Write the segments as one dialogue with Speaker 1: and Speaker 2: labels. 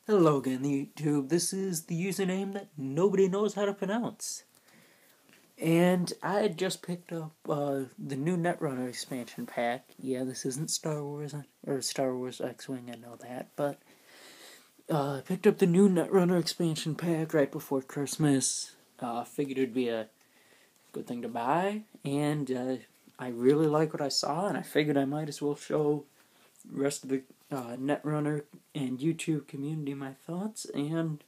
Speaker 1: Hello again, YouTube. This is the username that nobody knows how to pronounce. And I had just picked up the new Netrunner expansion pack. Yeah, this isn't Star Wars, or Star Wars X-Wing, I know that. But I picked up the new Netrunner expansion pack right before Christmas. Figured it'd be a good thing to buy. And I really like what I saw, and I figured I might as well show the rest of the Netrunner and YouTube community my thoughts and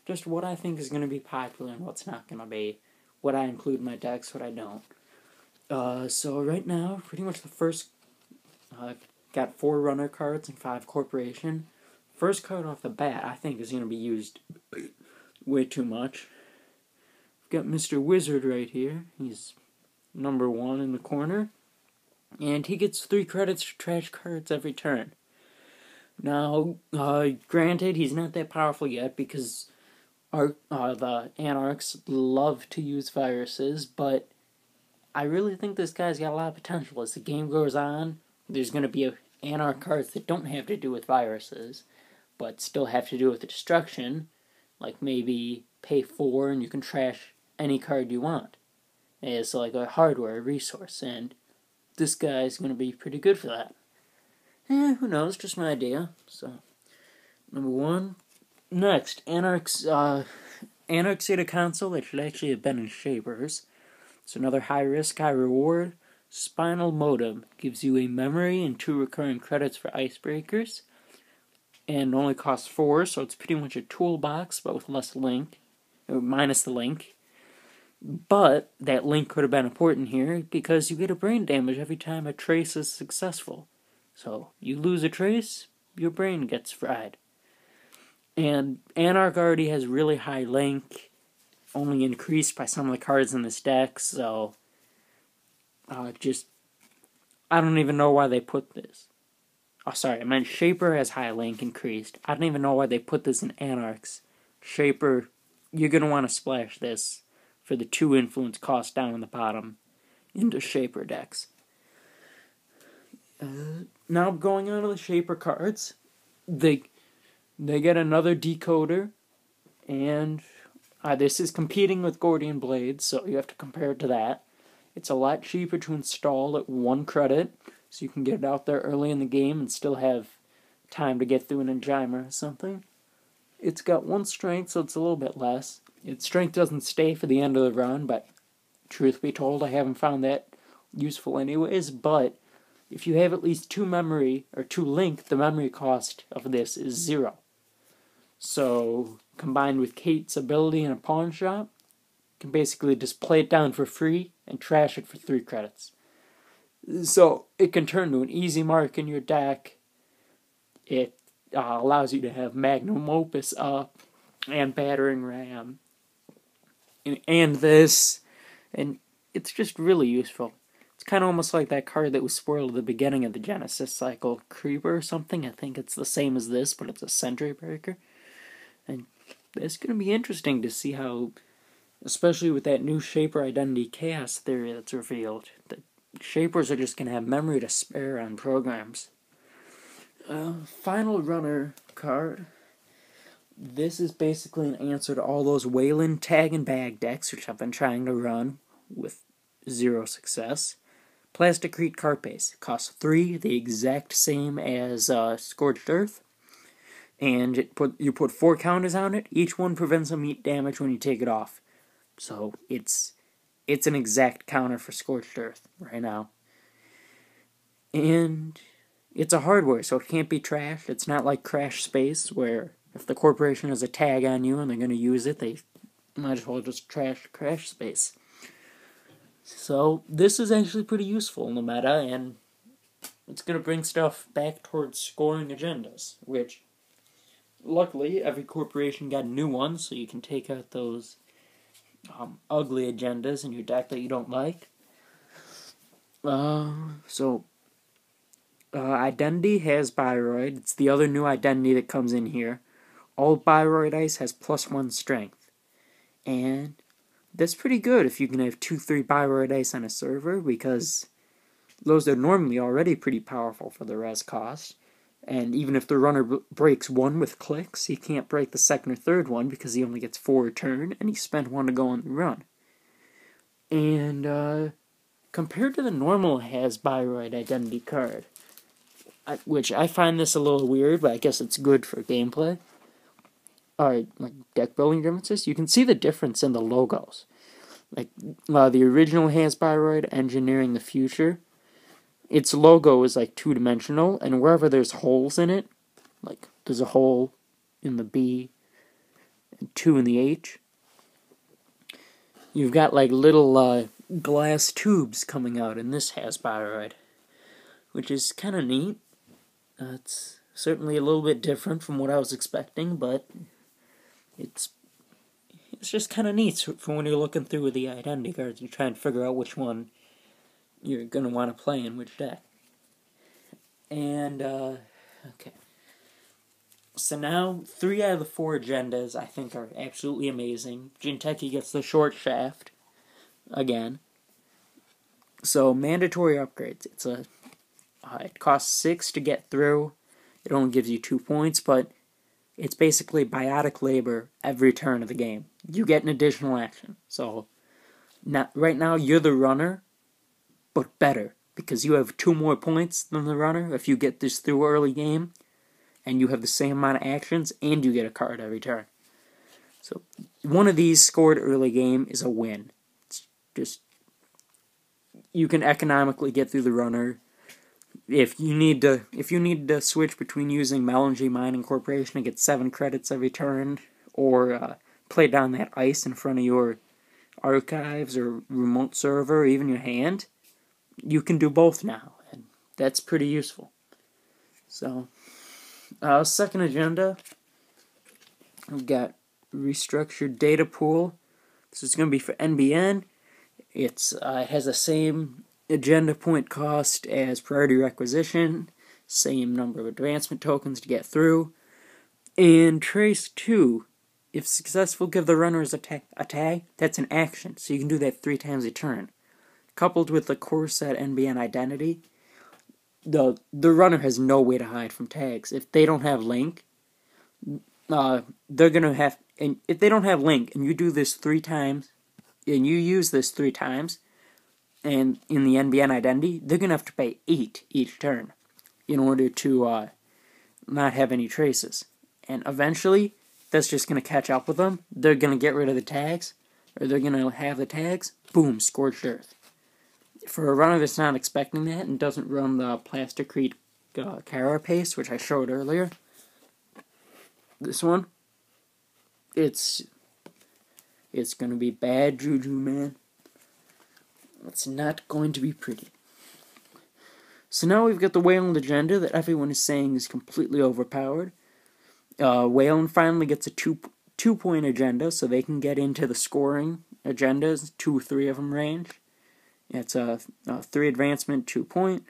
Speaker 1: just what I think is going to be popular and what's not going to be, what I include in my decks, what I don't. So right now, pretty much the first, I've got 4 runner cards and 5 corporation. First card off the bat I think is going to be used way too much. We've got Mr. Wizard right here. He's number 1 in the corner. And he gets 3 credits for trash cards every turn. Now, granted, he's not that powerful yet because the Anarchs love to use viruses, but I really think this guy's got a lot of potential. As the game goes on, there's going to be Anarch cards that don't have to do with viruses, but still have to do with the destruction, like maybe pay 4 and you can trash any card you want. It's like a hardware resource, and this guy's going to be pretty good for that. Who knows, just my idea. So, number 1. Next, Anarchs at a console that should actually have been in Shapers. It's another high risk, high reward. Spinal Modem gives you a memory and 2 recurring credits for icebreakers. And only costs 4, so it's pretty much a toolbox, but with less link. Or minus the link. But that link could have been important here because you get a brain damage every time a trace is successful. So you lose a trace, your brain gets fried. And Anarch already has really high link, only increased by some of the cards in this deck, so I don't even know why they put this. Oh, sorry, I meant Shaper has high link increased. I don't even know why they put this in Anarchs. Shaper, you're going to want to splash this for the 2 influence cost down in the bottom into Shaper decks. Now going on to the Shaper cards, they get another decoder, and this is competing with Gordian Blades, so you have to compare it to that. It's a lot cheaper to install at 1 credit, so you can get it out there early in the game and still have time to get through an Enjayma or something. It's got 1 strength, so it's a little bit less. Its strength doesn't stay for the end of the run, but truth be told, I haven't found that useful anyways, but if you have at least 2 memory, or 2 link, the memory cost of this is 0. So, combined with Kate's ability in a pawn shop, you can basically just play it down for free and trash it for 3 credits. So, it can turn to an easy mark in your deck. It allows you to have Magnum Opus up, and Battering Ram, and this, and it's just really useful. It's kind of almost like that card that was spoiled at the beginning of the Genesis cycle, Creeper or something. I think it's the same as this, but it's a Sentry Breaker. And it's going to be interesting to see how, especially with that new Shaper Identity Chaos theory that's revealed, that Shapers are just going to have memory to spare on programs. Final runner card. This is basically an answer to all those Wayland tag and bag decks, which I've been trying to run with 0 success. Plasticrete Carapace costs 3, the exact same as Scorched Earth, and you put 4 counters on it. Each one prevents a meat damage when you take it off. So it's an exact counter for Scorched Earth right now. And it's a hardware, so it can't be trashed. It's not like Crash Space, where if the corporation has a tag on you and they're going to use it, they might as well just trash Crash Space. So this is actually pretty useful in the meta, and it's going to bring stuff back towards scoring agendas, which, luckily, every corporation got a new one, so you can take out those ugly agendas in your deck that you don't like. Identity Haas-bioroid. It's the other new identity that comes in here. All bioroid ice has +1 strength. And that's pretty good if you can have 2-3 bioroid ice on a server, because those are normally already pretty powerful for the res cost. And even if the runner breaks one with clicks, he can't break the second or third one because he only gets 4 a turn, and he spent 1 to go on the run. And compared to the normal Haas-bioroid identity card, which I find this a little weird, but I guess it's good for gameplay, like deck building differences, you can see the difference in the logos. Like the original Haas-bioroid Engineering the Future, its logo is like 2-dimensional, and wherever there's holes in it, like there's a hole in the B and 2 in the H, you've got like little glass tubes coming out in this Haas-bioroid, which is kind of neat. It's certainly a little bit different from what I was expecting, but it's just kind of neat for when you're looking through the identity cards. You try and figure out which one you're going to want to play in which deck. And, okay. So now, 3 out of the 4 agendas I think are absolutely amazing. Jinteki gets the short shaft, again. So, mandatory upgrades. It costs 6 to get through. It only gives you 2 points, but it's basically biotic labor every turn of the game. You get an additional action. So, right now you're the runner, but better, because you have 2 more points than the runner if you get this through early game, and you have the same amount of actions, and you get a card every turn. So, one of these scored early game is a win. It's just, you can economically get through the runner. If you need to switch between using Melange Mining Corporation to get 7 credits every turn, or play down that ice in front of your archives or remote server, or even your hand, you can do both now, and that's pretty useful. So, second agenda, we've got Restructured Data Pool. This is going to be for NBN. It has the same agenda point cost as Priority Requisition, same number of advancement tokens to get through, and Trace 2. If successful, give the runners a tag. That's an action, so you can do that 3 times a turn. Coupled with the core set NBN identity, the runner has no way to hide from tags. If they don't have link, they're gonna have. And if they don't have link, and you do this 3 times, and you use this 3 times, and in the NBN identity, they're gonna have to pay 8 each turn in order to not have any traces. And eventually, that's just gonna catch up with them. They're gonna get rid of the tags, or they're gonna have the tags. Boom, scorched earth. For a runner that's not expecting that and doesn't run the Plasticrete Carapace, which I showed earlier, this one, it's gonna be bad juju, man. It's not going to be pretty. So now we've got the Wayland agenda that everyone is saying is completely overpowered. Wayland finally gets a 2-point agenda, so they can get into the scoring agendas, 2-3 of them range. It's a 3 advancement, 2 point.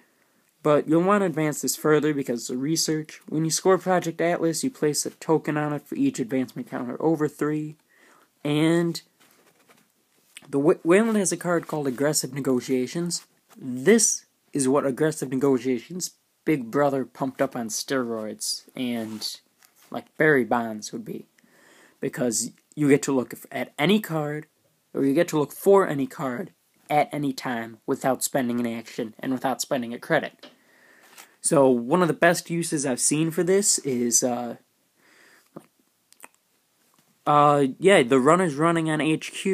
Speaker 1: But you'll want to advance this further because of research. When you score Project Atlas, you place a token on it for each advancement counter over 3. And the Wayland has a card called Aggressive Negotiations. This is what Aggressive Negotiations' big brother pumped up on steroids and like Barry Bonds would be. Because you get to look at any card, or you get to look for any card at any time without spending an action and without spending a credit. So one of the best uses I've seen for this is the runner's running on HQ.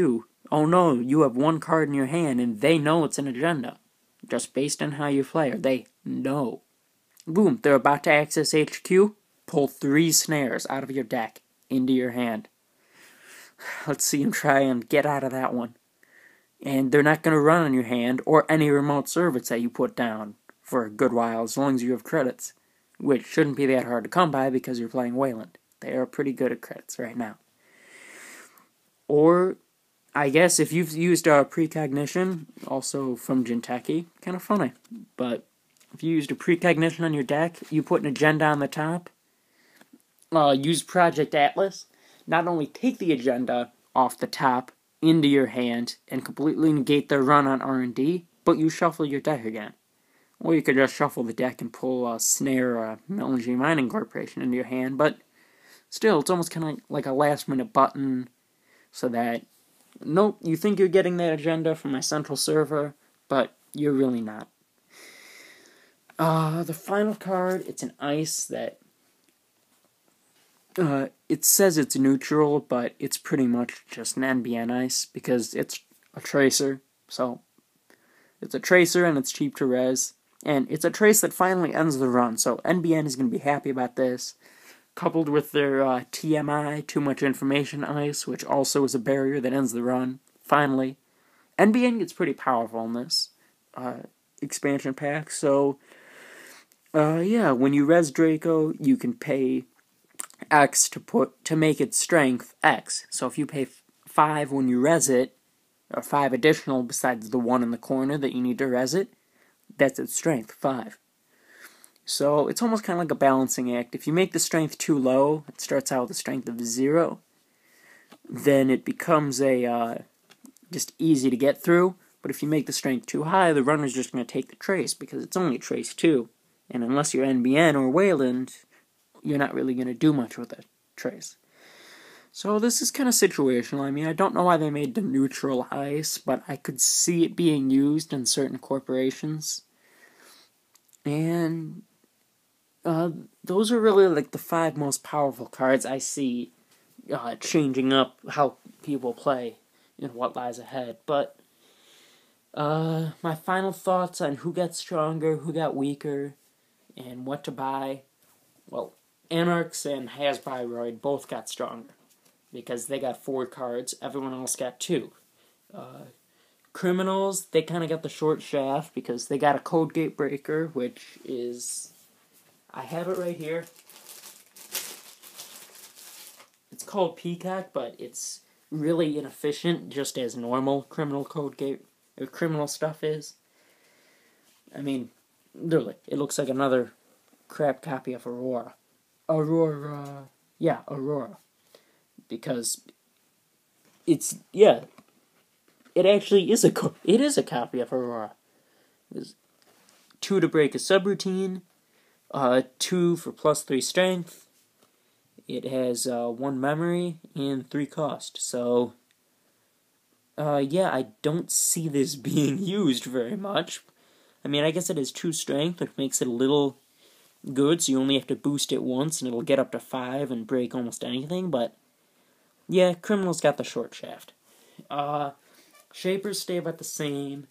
Speaker 1: Oh no, you have 1 card in your hand and they know it's an agenda. Just based on how you play, or they know. Boom, they're about to access HQ, pull 3 snares out of your deck into your hand. Let's see them try and get out of that one. And they're not going to run on your hand or any remote service that you put down for a good while, as long as you have credits, which shouldn't be that hard to come by because you're playing Wayland. They are pretty good at credits right now. Or, I guess, if you've used Precognition, also from Jinteki, kind of funny, but if you used a Precognition on your deck, you put an agenda on the top, use Project Atlas, not only take the agenda off the top into your hand and completely negate their run on R&D, but you shuffle your deck again. Or you could just shuffle the deck and pull a Snare or a Melody Mining Corporation into your hand, but still, it's almost kind of like a last-minute button, so that, nope, you think you're getting that agenda from my central server, but you're really not. The final card, it's an ice that, it says it's neutral, but it's pretty much just an NBN ice, because it's a tracer, so it's a tracer and it's cheap to res, and it's a trace that finally ends the run, so NBN is going to be happy about this, coupled with their TMI, Too Much Information Ice, which also is a barrier that ends the run, finally. NBN gets pretty powerful in this expansion pack, so, yeah, when you res Draco, you can pay X to make its strength X. So if you pay 5 when you res it, or 5 additional besides the 1 in the corner that you need to res it, that's its strength, 5. So it's almost kind of like a balancing act. If you make the strength too low, it starts out with a strength of 0, then it becomes just easy to get through. But if you make the strength too high, the runner's just going to take the trace, because it's only trace 2. And unless you're NBN or Wayland, you're not really going to do much with a trace. So this is kind of situational. I mean, I don't know why they made the neutral ice, but I could see it being used in certain corporations. And those are really like the 5 most powerful cards I see changing up how people play and what lies ahead. But my final thoughts on who got stronger, who got weaker, and what to buy. Well, Anarchs and Haas-bioroid both got stronger, because they got 4 cards, everyone else got 2. Criminals, they kind of got the short shaft, because they got a Code Gate Breaker, which is, I have it right here. It's called Peacock, but it's really inefficient, just as normal criminal Code Gate, or criminal stuff is. I mean, literally, it looks like another crap copy of Aurora. Aurora. Because it's, it actually is a copy of Aurora. There's 2 to break a subroutine, 2 for +3 strength. It has 1 memory and 3 cost. So, I don't see this being used very much. I mean, I guess it has 2 strength, which makes it a little good, so you only have to boost it once, and it'll get up to 5 and break almost anything, but yeah, Criminals got the short shaft. Shapers stay about the same,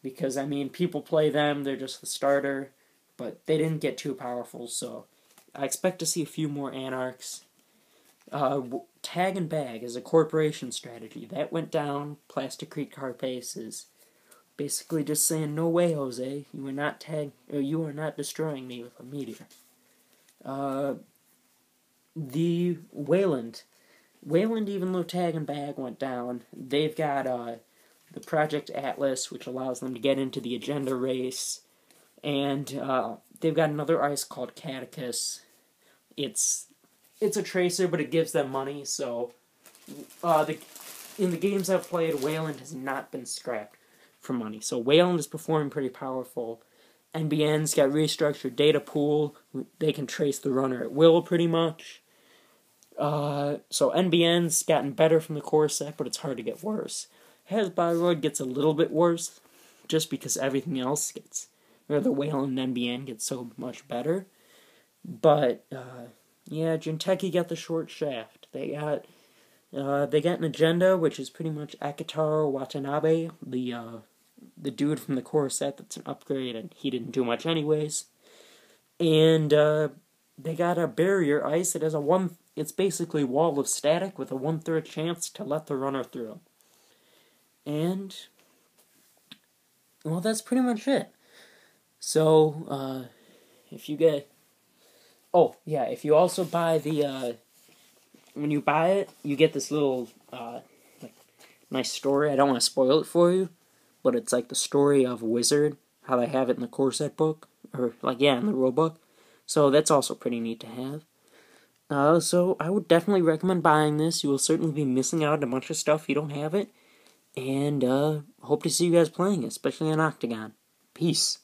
Speaker 1: because, I mean, people play them, they're just the starter, but they didn't get too powerful, so I expect to see a few more Anarchs. Tag and Bag is a corporation strategy. That went down. Plasticrete Carapace is basically just saying, no way, Jose, you are not destroying me with a meteor. The Wayland, even though Tag and Bag went down, they've got the Project Atlas, which allows them to get into the agenda race, and they've got another ice called Catechus. It's a tracer, but it gives them money, so in the games I've played, Wayland has not been scrapped for money. So Wayland is performing pretty powerful. NBN's got restructured data pool. They can trace the runner at will, pretty much. So NBN's gotten better from the core set, but it's hard to get worse. Haas-bioroid gets a little bit worse, just because everything else gets, or the Wayland NBN gets so much better. But, Jinteki got the short shaft. They got an agenda, which is pretty much Akitaro Watanabe, the dude from the core set that's an upgrade, and he didn't do much anyways. And they got a barrier ice that has it's basically Wall of Static with a 1/3 chance to let the runner through. And, well, that's pretty much it. So, if you get, if you also buy when you buy it, you get this little, nice story. I don't want to spoil it for you, but it's like the story of a wizard, how they have it in the core set book, or, in the rule book. So that's also pretty neat to have. So I would definitely recommend buying this. You will certainly be missing out on a bunch of stuff if you don't have it. And, hope to see you guys playing, especially on Octagon. Peace.